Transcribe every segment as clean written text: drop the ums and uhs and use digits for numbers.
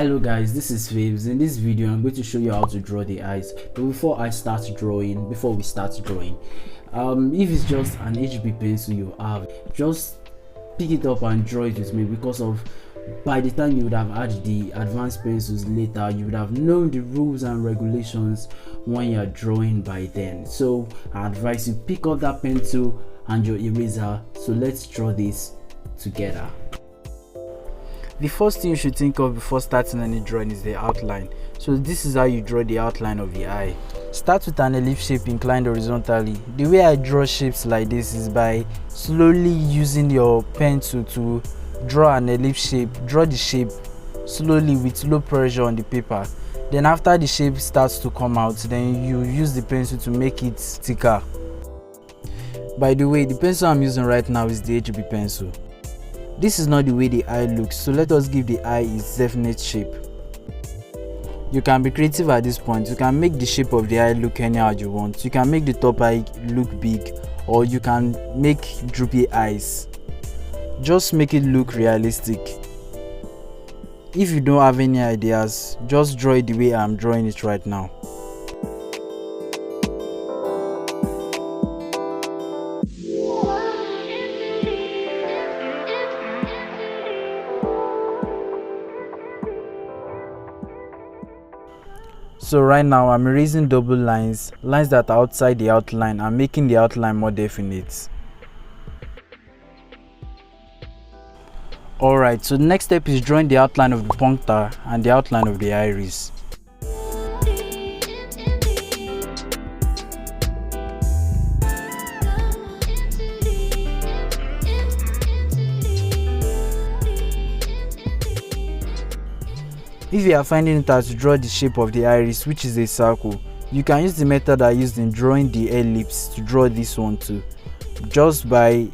Hello guys, this is Faves. In this video I'm going to show you how to draw the eyes. But before we start drawing, if it's just an HB pencil you have, just pick it up and draw it with me, because by the time you would have had the advanced pencils later, you would have known the rules and regulations when you're drawing by then. So I advise you pick up that pencil and your eraser. So let's draw this together. The first thing you should think of before starting any drawing is the outline. So this is how you draw the outline of the eye. Start with an ellipse shape inclined horizontally. The way I draw shapes like this is by slowly using your pencil to draw an ellipse shape. Draw the shape slowly with low pressure on the paper. Then after the shape starts to come out, then you use the pencil to make it thicker. By the way, the pencil I'm using right now is the HB pencil. This is not the way the eye looks, so let us give the eye its definite shape. You can be creative at this point. You can make the shape of the eye look anyhow you want. You can make the top eye look big, or you can make droopy eyes. Just make it look realistic. If you don't have any ideas, just draw it the way I'm drawing it right now. So right now I'm erasing double lines that are outside the outline and making the outline more definite. Alright, so the next step is drawing the outline of the puncta and the outline of the iris. If you are finding it hard to draw the shape of the iris, which is a circle, you can use the method I used in drawing the ellipse to draw this one too. Just by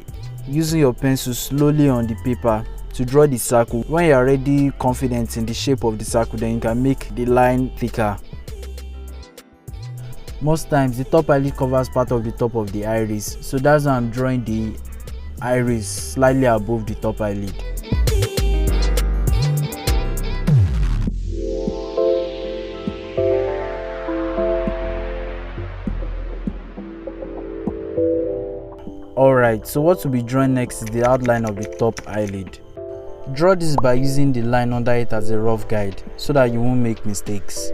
using your pencil slowly on the paper to draw the circle. When you are already confident in the shape of the circle, then you can make the line thicker. Most times the top eyelid covers part of the top of the iris, so that's why I'm drawing the iris slightly above the top eyelid. Alright, so what we'll be drawing next is the outline of the top eyelid. Draw this by using the line under it as a rough guide so that you won't make mistakes.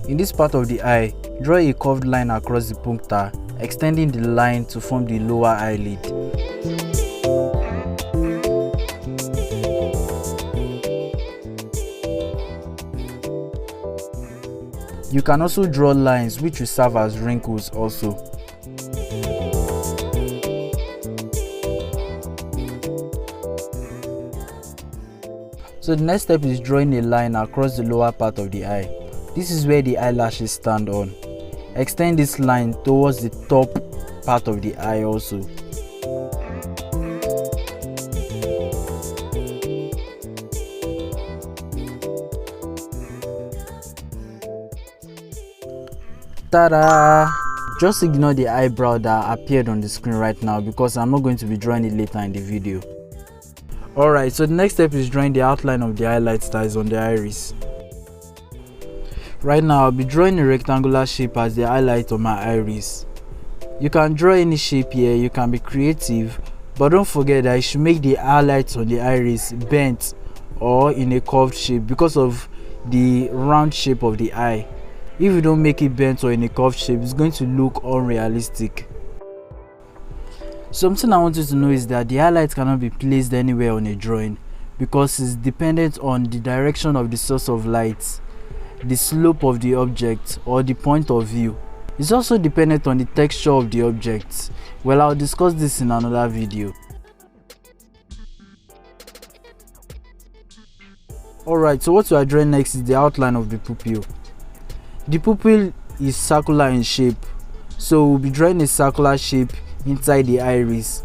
In this part of the eye, draw a curved line across the puncta, extending the line to form the lower eyelid. You can also draw lines which will serve as wrinkles also. So the next step is drawing a line across the lower part of the eye. This is where the eyelashes stand on. Extend this line towards the top part of the eye also. Ta-da! Just ignore the eyebrow that appeared on the screen right now, because I'm not going to be drawing it later in the video. Alright, so the next step is drawing the outline of the highlight that is on the iris. Right now I'll be drawing a rectangular shape as the highlight of my iris. You can draw any shape here, you can be creative, but don't forget that you should make the highlights on the iris bent or in a curved shape because of the round shape of the eye. If you don't make it bent or in a curved shape, it's going to look unrealistic. Something I want you to know is that the highlight cannot be placed anywhere on a drawing because it's dependent on the direction of the source of light, the slope of the object, or the point of view. It's also dependent on the texture of the object. Well, I'll discuss this in another video. Alright, so what we are drawing next is the outline of the pupil. The pupil is circular in shape, so we'll be drawing a circular shape inside the iris.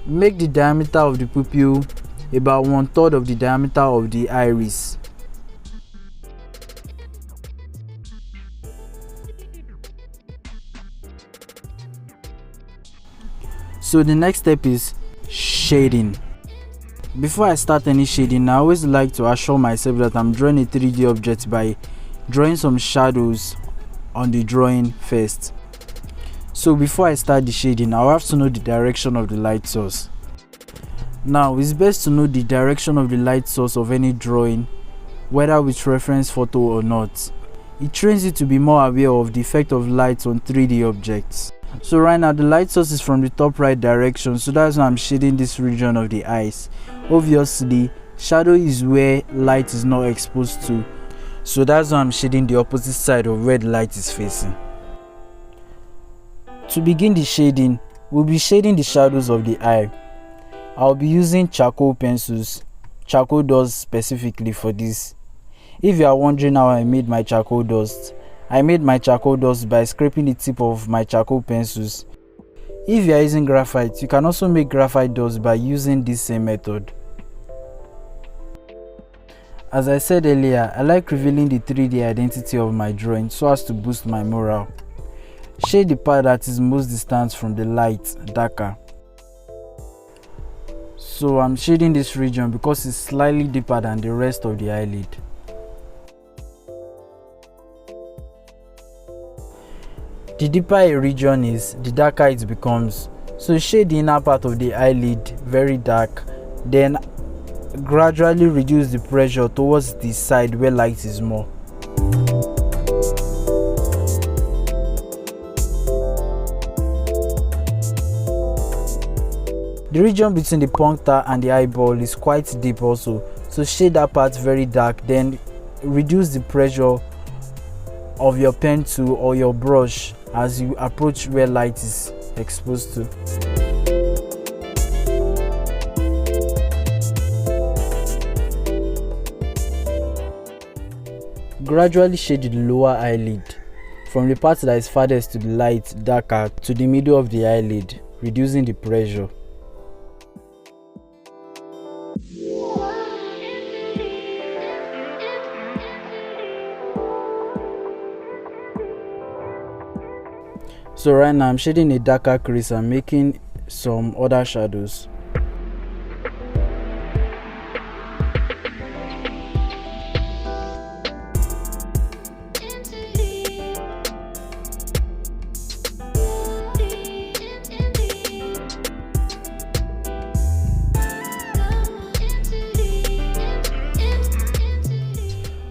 Make the diameter of the pupil about 1/3 of the diameter of the iris. So the next step is shading. Before I start any shading, I always like to assure myself that I'm drawing a 3D object by drawing some shadows on the drawing first. So before I start the shading, I'll have to know the direction of the light source. Now it's best to know the direction of the light source of any drawing, whether with reference photo or not. It trains you to be more aware of the effect of light on 3D objects. So right now the light source is from the top right direction, so that's why I'm shading this region of the eyes. Obviously, shadow is where light is not exposed to, so that's why I'm shading the opposite side of where the light is facing. To begin the shading, we'll be shading the shadows of the eye. I'll be using charcoal pencils, charcoal dust specifically for this. If you are wondering how I made my charcoal dust, I made my charcoal dust by scraping the tip of my charcoal pencils. If you are using graphite, you can also make graphite dust by using this same method. As I said earlier, I like revealing the 3D identity of my drawing so as to boost my morale. Shade the part that is most distant from the light darker. So I'm shading this region because it's slightly deeper than the rest of the eyelid. The deeper a region is, the darker it becomes. So shade the inner part of the eyelid very dark, then gradually reduce the pressure towards the side where light is more. The region between the puncta and the eyeball is quite deep also, so shade that part very dark, then reduce the pressure of your pen tool or your brush as you approach where light is exposed to. Gradually shade the lower eyelid from the part that is farthest to the light darker to the middle of the eyelid, reducing the pressure. So right now I'm shading a darker crease and making some other shadows.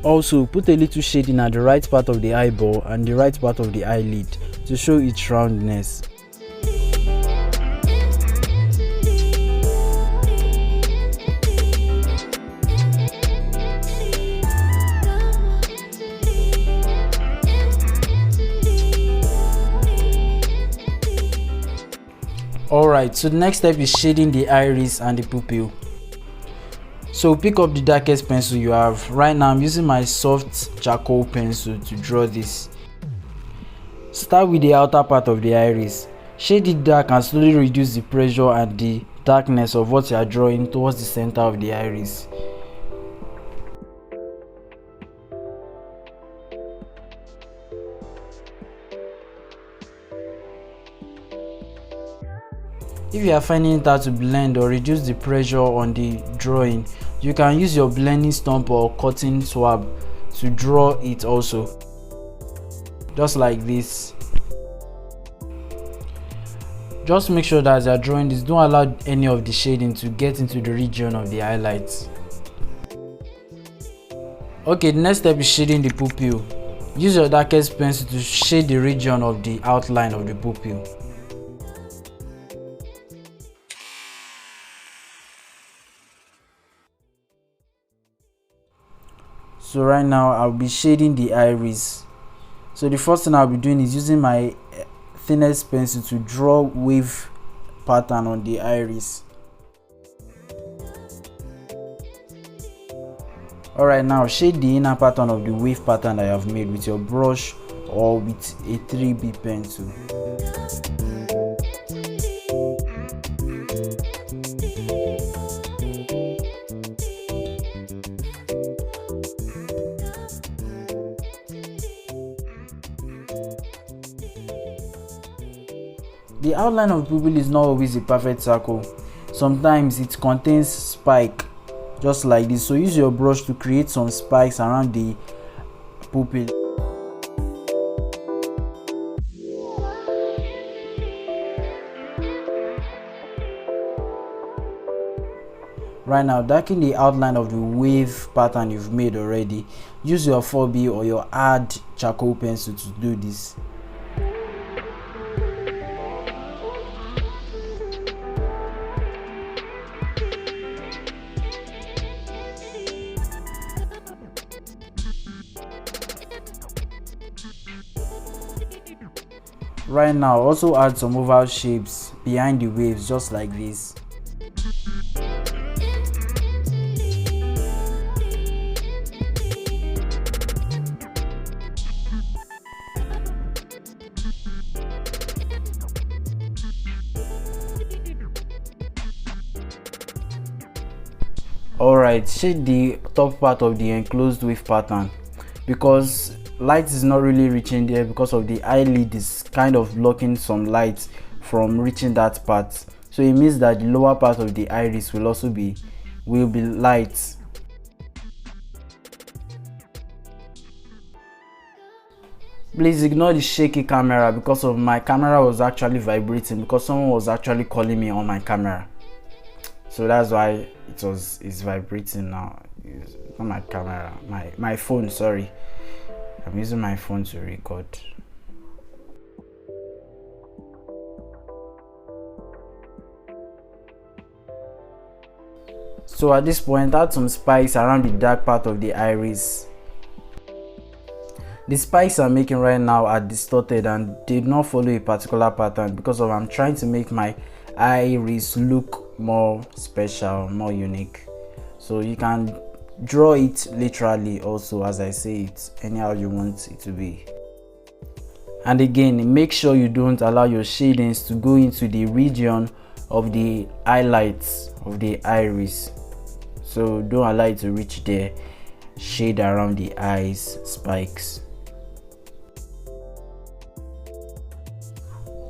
Also, put a little shading at the right part of the eyeball and the right part of the eyelid to show its roundness. Alright, so the next step is shading the iris and the pupil. So pick up the darkest pencil you have. Right now I'm using my soft charcoal pencil to draw this. Start with the outer part of the iris. Shade it dark and slowly reduce the pressure and the darkness of what you are drawing towards the center of the iris. If you are finding it hard to blend or reduce the pressure on the drawing, you can use your blending stump or cutting swab to draw it also. Just like this. Just make sure that as you are drawing this, don't allow any of the shading to get into the region of the highlights. Okay, the next step is shading the pupil. Use your darkest pencil to shade the region of the outline of the pupil. So right now I'll be shading the iris. So the first thing I'll be doing is using my thinnest pencil to draw wave pattern on the iris. Alright, now shade the inner pattern of the wave pattern that I have made with your brush or with a 3B pencil. The outline of pupil is not always a perfect circle. Sometimes it contains spike, just like this. So use your brush to create some spikes around the pupil. Right now, darken the outline of the wave pattern you've made already. Use your 4B or your hard charcoal pencil to do this. Right now, also add some oval shapes behind the waves, just like this. Alright, shade the top part of the enclosed wave pattern, because light is not really reaching there because of the eyelid is kind of blocking some light from reaching that part. So it means that the lower part of the iris will also be light. Please ignore the shaky camera because of my camera was actually vibrating because someone was actually calling me on my camera. So that's why it's vibrating now. It's not my camera, my phone, sorry. I'm using my phone to record. So at this point, add some spikes around the dark part of the iris. The spikes I'm making right now are distorted and did not follow a particular pattern because of I'm trying to make my iris look more special, more unique. So you can draw it literally also, as I say it, anyhow you want it to be. And again, make sure you don't allow your shadings to go into the region of the highlights of the iris. So don't allow it to reach there. Shade around the eyes spikes.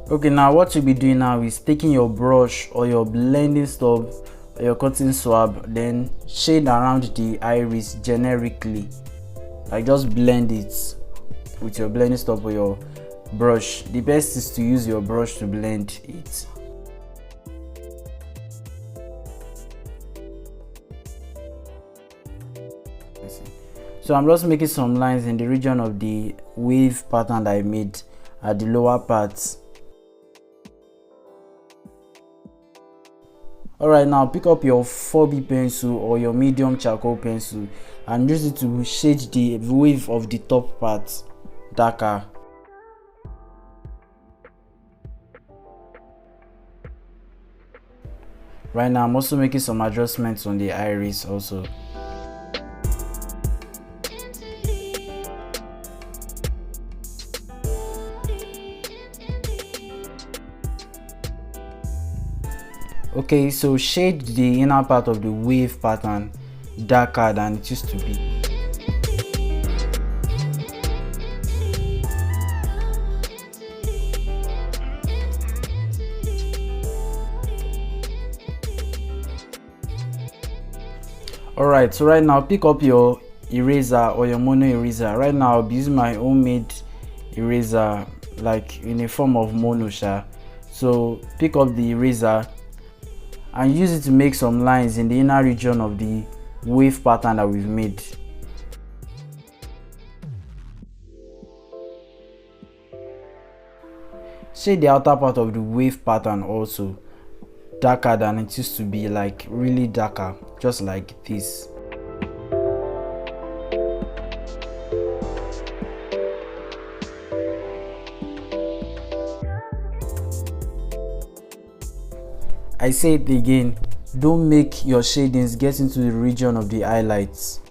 Okay, now what you'll be doing now is taking your brush or your blending stub or your cotton swab, then shade around the iris generically. Like just blend it with your blending stub or your brush. The best is to use your brush to blend it. So I'm just making some lines in the region of the wave pattern that I made at the lower parts. Alright, now pick up your 4B pencil or your medium charcoal pencil and use it to shade the wave of the top part darker. Right now I'm also making some adjustments on the iris also. Okay, so shade the inner part of the wave pattern darker than it used to be. Alright, so right now pick up your eraser or your mono eraser. Right now I'll be using my homemade eraser, like in a form of mono sha. So pick up the eraser and use it to make some lines in the inner region of the wave pattern that we've made. Shade the outer part of the wave pattern also darker than it used to be, like really darker, just like this. I say it again, don't make your shadings get into the region of the highlights.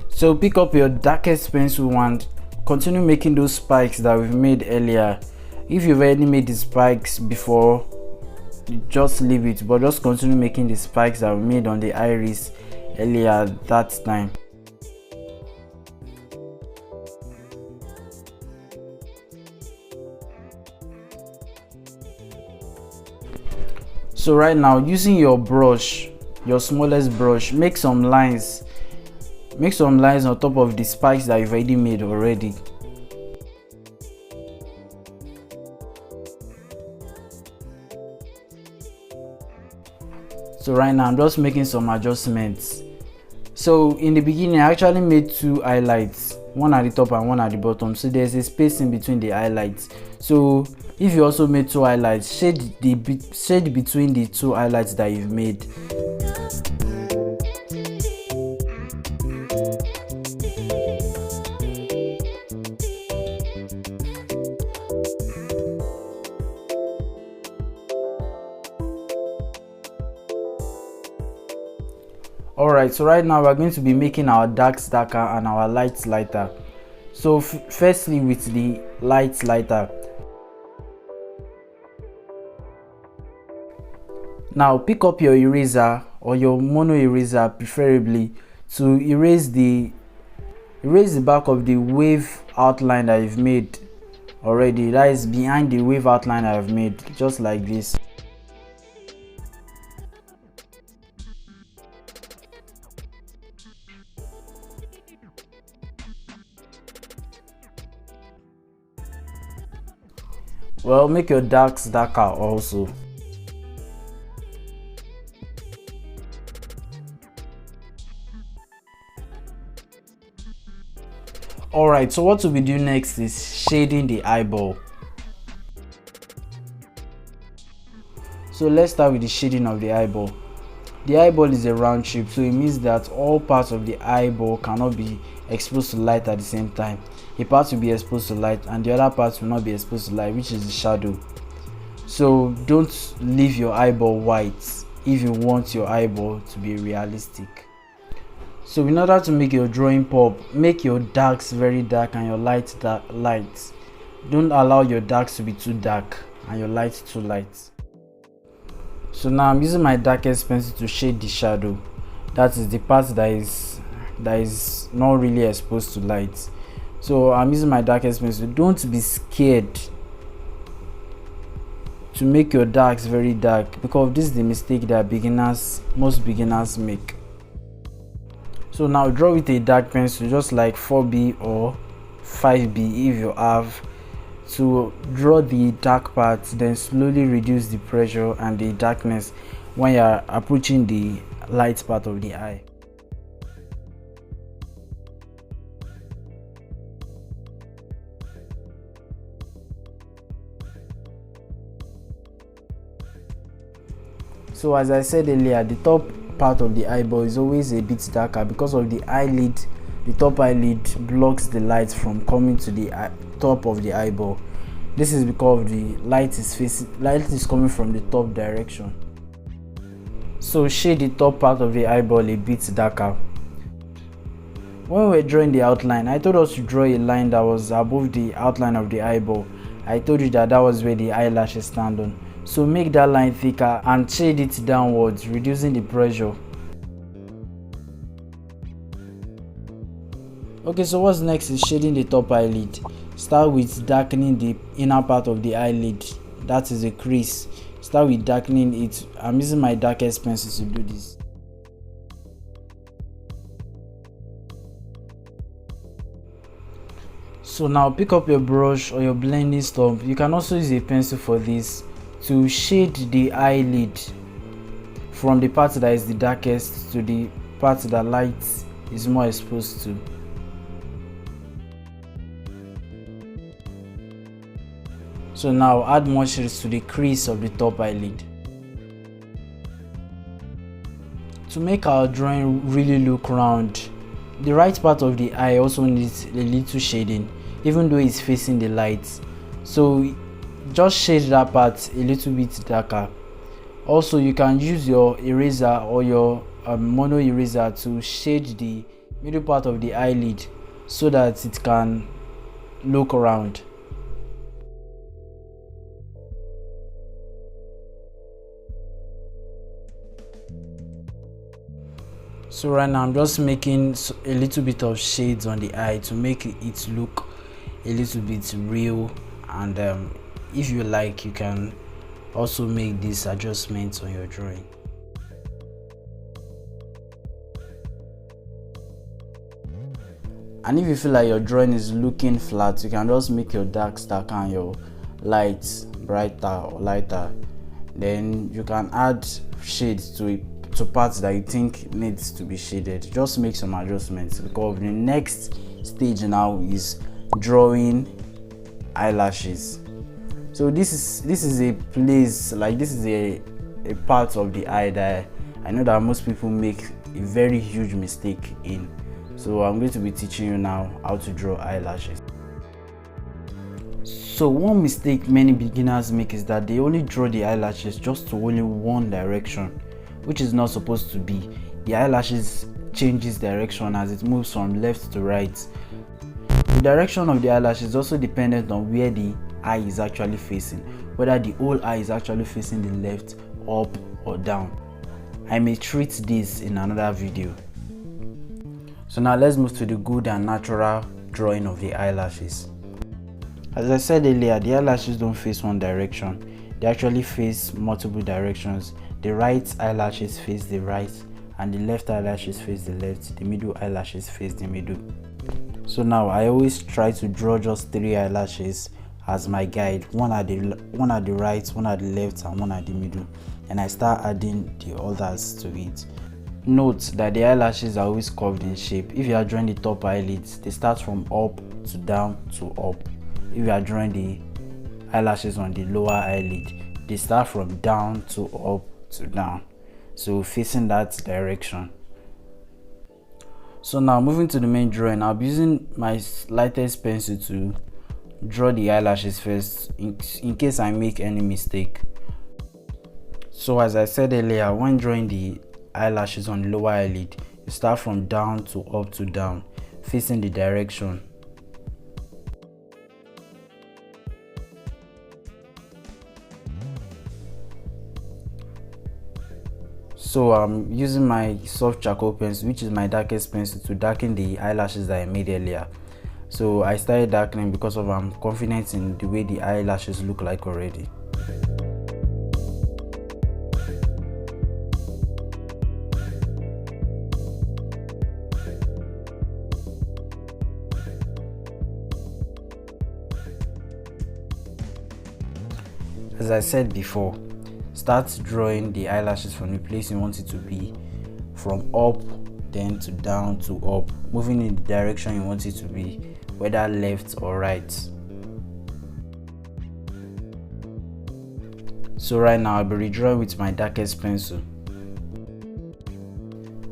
So pick up your darkest pencil and continue making those spikes that we've made earlier. If you've already made the spikes before, just leave it, but just continue making the spikes that we made on the iris earlier that time. So right now, using your brush, your smallest brush, make some lines on top of the spikes that you've already made already. So right now I'm just making some adjustments. So in the beginning I actually made two highlights, one at the top and one at the bottom, so there's a space in between the highlights. So if you also made two highlights, shade between the two highlights that you've made. Alright, so right now we're going to be making our darks darker and our lights lighter. So firstly, with the lights lighter, now pick up your eraser or your mono eraser preferably to erase the back of the wave outline that you've made already, that is behind the wave outline I've made, just like this. Well, make your darks darker also. Alright, so what we'll be doing next is shading the eyeball. So let's start with the shading of the eyeball. The eyeball is a round shape, so it means that all parts of the eyeball cannot be exposed to light at the same time. A part will be exposed to light and the other part will not be exposed to light, which is the shadow. So don't leave your eyeball white if you want your eyeball to be realistic. So in order to make your drawing pop, make your darks very dark and your lights light. Don't allow your darks to be too dark and your lights too light. So now I'm using my darkest pencil to shade the shadow. That is the part that is not really exposed to light. So I'm using my darkest pencil. Don't be scared to make your darks very dark, because this is the mistake that most beginners make. So now draw with a dark pencil, just like 4B or 5B if you have, to draw the dark part, then slowly reduce the pressure and the darkness when you are approaching the light part of the eye. So as I said earlier, the top part of the eyeball is always a bit darker because of the eyelid. The top eyelid blocks the light from coming to the top of the eyeball. This is because the light is coming from the top direction. So shade the top part of the eyeball a bit darker. When we were drawing the outline, I told us to draw a line that was above the outline of the eyeball. I told you that was where the eyelashes stand on. So make that line thicker and shade it downwards, reducing the pressure. Okay, so what's next is shading the top eyelid. Start with darkening the inner part of the eyelid, that is a crease. Start with darkening it. I'm using my darkest pencil to do this. So now pick up your brush or your blending stuff. You can also use a pencil for this to shade the eyelid from the part that is the darkest to the part that light is more exposed to. So now add more shades to the crease of the top eyelid. To make our drawing really look round, the right part of the eye also needs a little shading, even though it's facing the light. So just shade that part a little bit darker. Also, you can use your eraser or your mono eraser to shade the middle part of the eyelid so that it can look round. So right now I'm just making a little bit of shades on the eye to make it look a little bit real, and if you like, you can also make these adjustments on your drawing. And if you feel like your drawing is looking flat, you can just make your darks darker and your lights brighter or lighter. Then you can add shades to parts that you think needs to be shaded. Just make some adjustments, because the next stage now is drawing eyelashes. So this is a place, like this is a part of the eye that I know that most people make a very huge mistake in. So I'm going to be teaching you now how to draw eyelashes. So one mistake many beginners make is that they only draw the eyelashes just to only one direction, which is not supposed to be. The eyelashes changes direction as it moves from left to right. The direction of the eyelash is also dependent on where the eye is actually facing, whether the whole eye is actually facing the left, up or down. I may treat this in another video. So now let's move to the good and natural drawing of the eyelashes. As I said earlier, the eyelashes don't face one direction. They actually face multiple directions. The right eyelashes face the right, and the left eyelashes face the left. The middle eyelashes face the middle. So now I always try to draw just 3 eyelashes as my guide. One at the right, one at the left, and one at the middle. And I start adding the others to it. Note that the eyelashes are always curved in shape. If you are drawing the top eyelids, they start from up to down to up. If you are drawing the eyelashes on the lower eyelid, they start from down to up to down. So facing that direction. So now moving to the main drawing, I'll be using my lightest pencil to draw the eyelashes first in case I make any mistake. So as I said earlier, when drawing the eyelashes on the lower eyelid, you start from down to up to down, facing the direction. So I'm using my soft charcoal pencil, which is my darkest pencil, to darken the eyelashes that I made earlier. So I started darkening because I'm confident in the way the eyelashes look like already. As I said before, start drawing the eyelashes from the place you want it to be, from up then to down to up, moving in the direction you want it to be, whether left or right. So right now I'll be redrawing with my darkest pencil.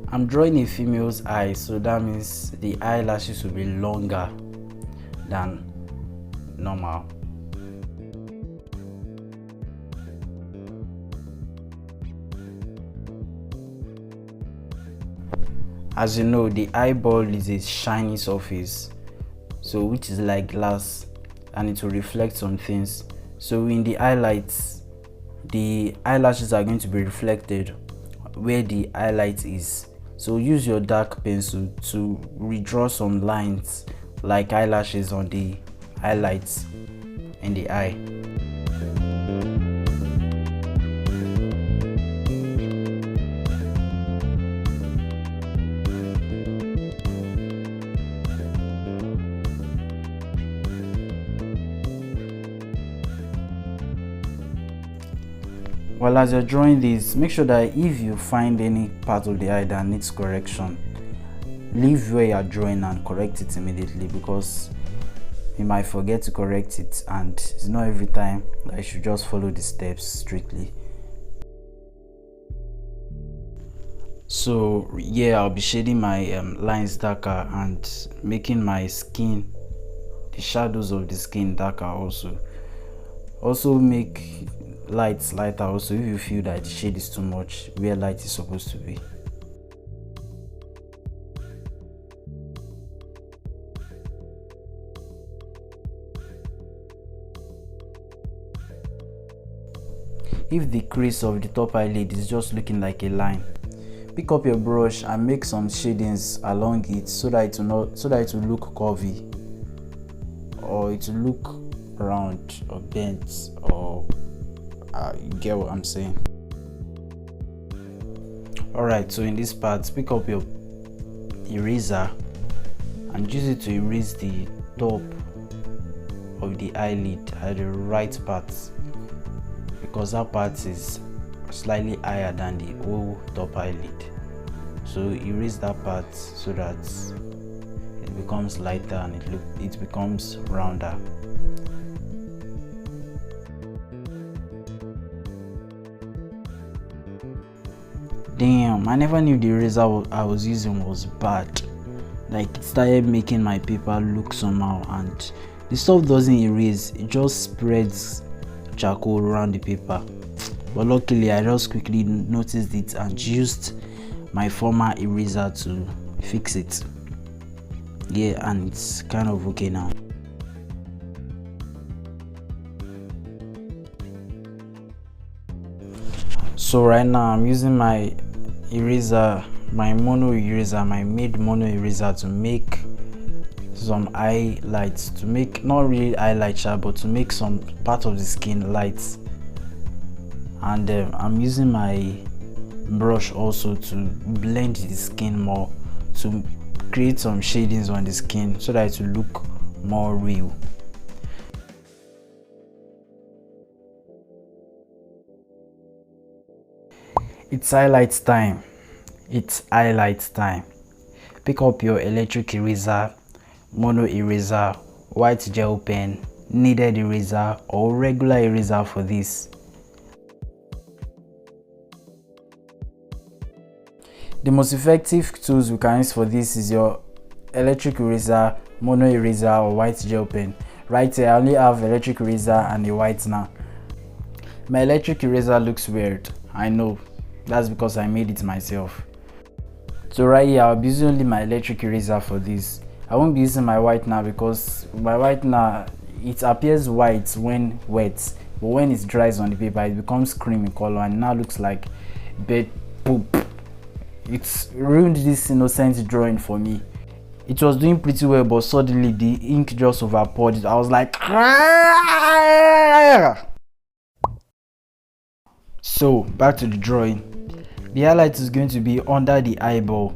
I'm drawing a female's eye, so that means the eyelashes will be longer than normal. As you know, the eyeball is a shiny surface, so which is like glass, and it will reflect some things. So in the highlights, the eyelashes are going to be reflected where the highlight is. So use your dark pencil to redraw some lines like eyelashes on the highlights in the eye. Well, as you're drawing this, make sure that if you find any part of the eye that needs correction, leave where you're drawing and correct it immediately, because you might forget to correct it, and it's not every time that you should just follow the steps strictly. So yeah, I'll be shading my lines darker and making my skin, the shadows of the skin, darker also make lights lighter also if you feel that the shade is too much where light is supposed to be. If the crease of the top eyelid is just looking like a line, pick up your brush and make some shadings along it so that it will look curvy, or it will look round or bent or You get what I'm saying? Alright, so in this part, pick up your eraser and use it to erase the top of the eyelid at the right part, because that part is slightly higher than the whole top eyelid. So erase that part so that it becomes lighter and it becomes rounder. Damn, I never knew the eraser I was using was bad. Like, it started making my paper look somehow, and the stuff doesn't erase, it just spreads charcoal around the paper. But luckily I just quickly noticed it and used my former eraser to fix it. Yeah, and it's kind of okay now. So right now I'm using my eraser, my mono eraser, my mid mono eraser, to make some highlights, to make, not really highlights, but to make some part of the skin light. And I'm using my brush also to blend the skin more, to create some shadings on the skin so that it will look more real. It's highlights time. It's highlights time. Pick up your electric eraser, mono eraser, white gel pen, kneaded eraser, or regular eraser for this. The most effective tools we can use for this is your electric eraser, mono eraser, or white gel pen. Right here I only have electric eraser and a white now. My electric eraser looks weird, I know, that's because I made it myself. So right here I'll be using only my electric eraser for this. I won't be using my white now because my white now, it appears white when wet, but when it dries on the paper it becomes cream in color and now looks like bird poop. It's ruined this innocent drawing for me. It was doing pretty well, but suddenly the ink just overpoured it. I was like, Aah! So back to the drawing. The highlight is going to be under the eyeball.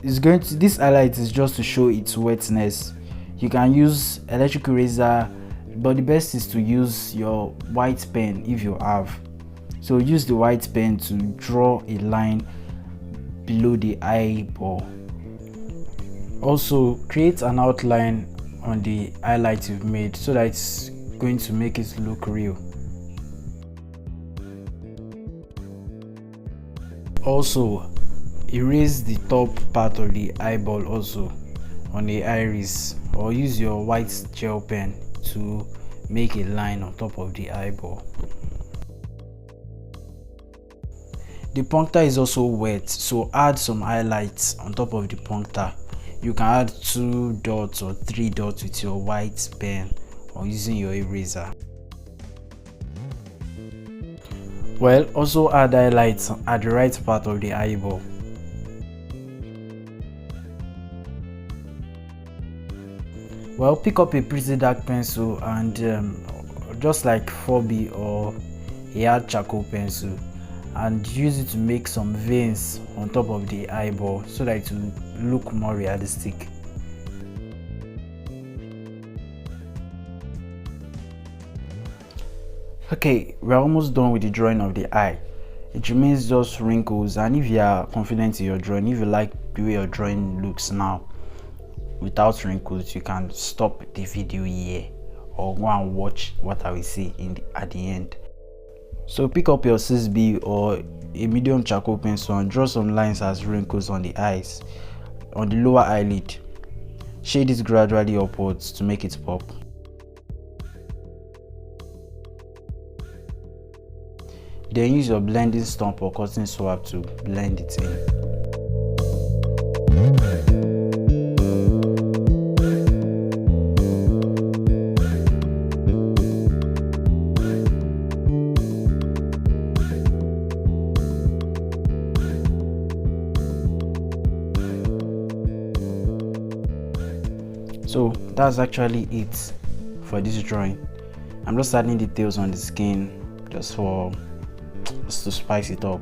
This highlight is just to show its wetness. You can use electric eraser, but the best is to use your white pen if you have. So use the white pen to draw a line below the eyeball. Also create an outline on the highlight you've made so that it's going to make it look real. Also erase the top part of the eyeball also on the iris, or use your white gel pen to make a line on top of the eyeball. The puncture is also wet, so add some highlights on top of the puncture. You can add 2 dots or 3 dots with your white pen or using your eraser. Well, also add highlights at the right part of the eyeball. Well, pick up a pretty dark pencil and just like 4B or a hard charcoal pencil, and use it to make some veins on top of the eyeball so that it will look more realistic. Okay, we're almost done with the drawing of the eye. It remains just wrinkles, and if you are confident in your drawing, if you like the way your drawing looks now without wrinkles, you can stop the video here or go and watch what I will say at the end. So pick up your 6B or a medium charcoal pencil and draw some lines as wrinkles on the eyes, on the lower eyelid. Shade it gradually upwards to make it pop. Then use your blending stump or cotton swab to blend it in. So that's actually it for this drawing. I'm just adding details on the skin, just to spice it up.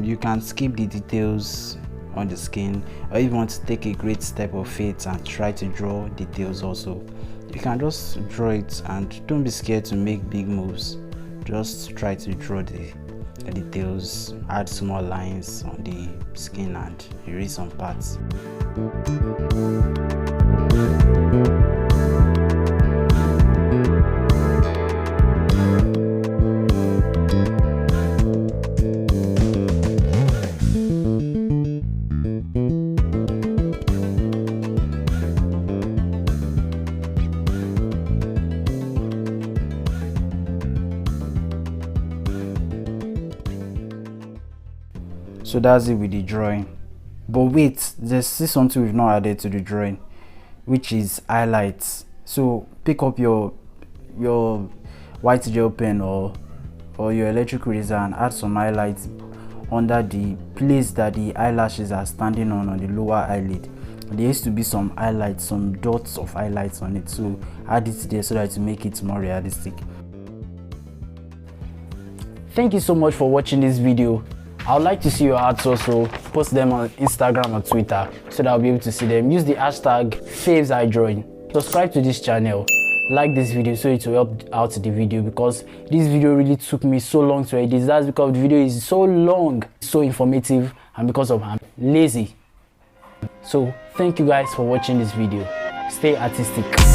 You can skip the details on the skin, or if you want to take a great step of faith and try to draw details also, you can just draw it, and don't be scared to make big moves. Just try to draw the details, add small lines on the skin and erase some parts. So that's it with the drawing. But wait, there's still something we've not added to the drawing, which is highlights. So pick up your white gel pen or your electric eraser and add some highlights under the place that the eyelashes are standing on the lower eyelid. There used to be some highlights, some dots of highlights on it, so add it there so that to make it more realistic. Thank you so much for watching this video. I would like to see your arts also. Post them on Instagram or Twitter so that I'll be able to see them. Use the hashtag #FavesEyeDrawing. Subscribe to this channel. Like this video so it will help out the video, because this video really took me so long to edit. That's because the video is so long, so informative, and because of I'm lazy. So thank you guys for watching this video. Stay artistic.